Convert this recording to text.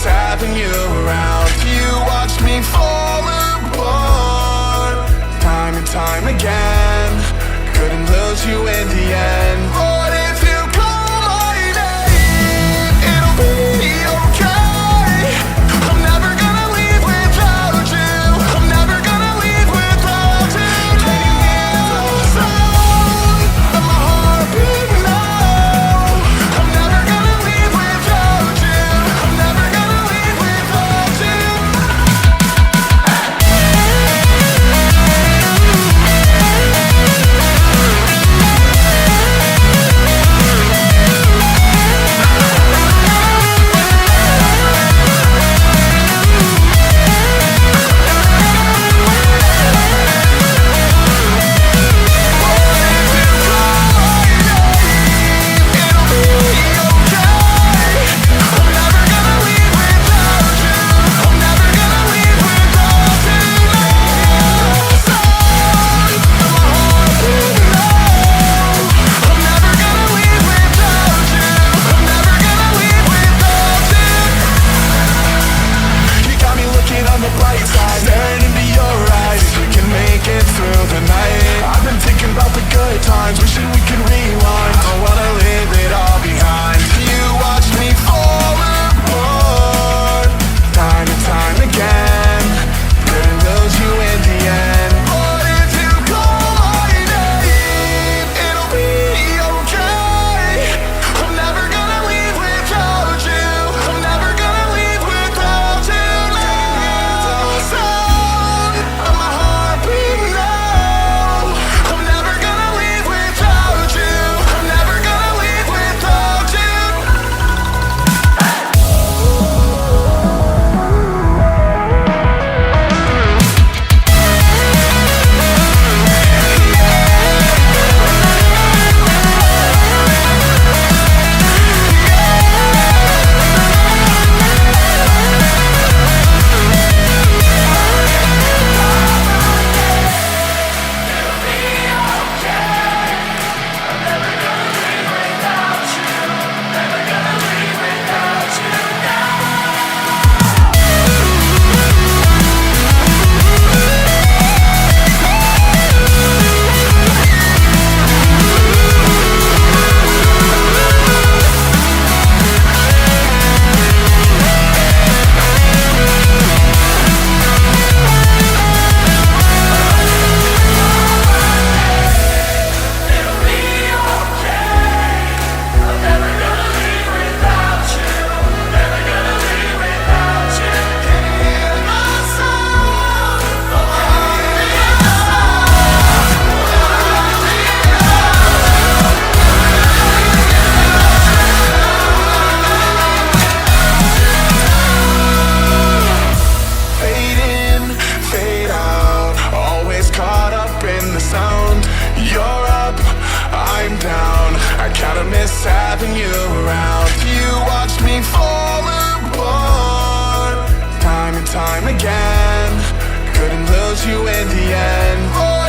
miss having you around. You watched me fall apart time and time again. Couldn't lose you in the end. But if you call my name, it'll be okay. I'm never gonna leave without you. I'm never gonna leave without you. Can you hear the sound of my heartbeat now? I'm never gonna leave without you. I'm never gonna leave without you. Wishing we could rewind. I wanna leave it all behind. You watched me fall apart time and time again. Couldn't lose you in the end. But if you call my name, it'll be okay. I'm never gonna leave without you. I'm never gonna leave without you. The sound of my heartbeat now. I'm never gonna leave without you. I'm never gonna leave without you. You're up, I'm down. I kinda miss having you around. You watched me fall apart time and time again. Couldn't lose you in the end.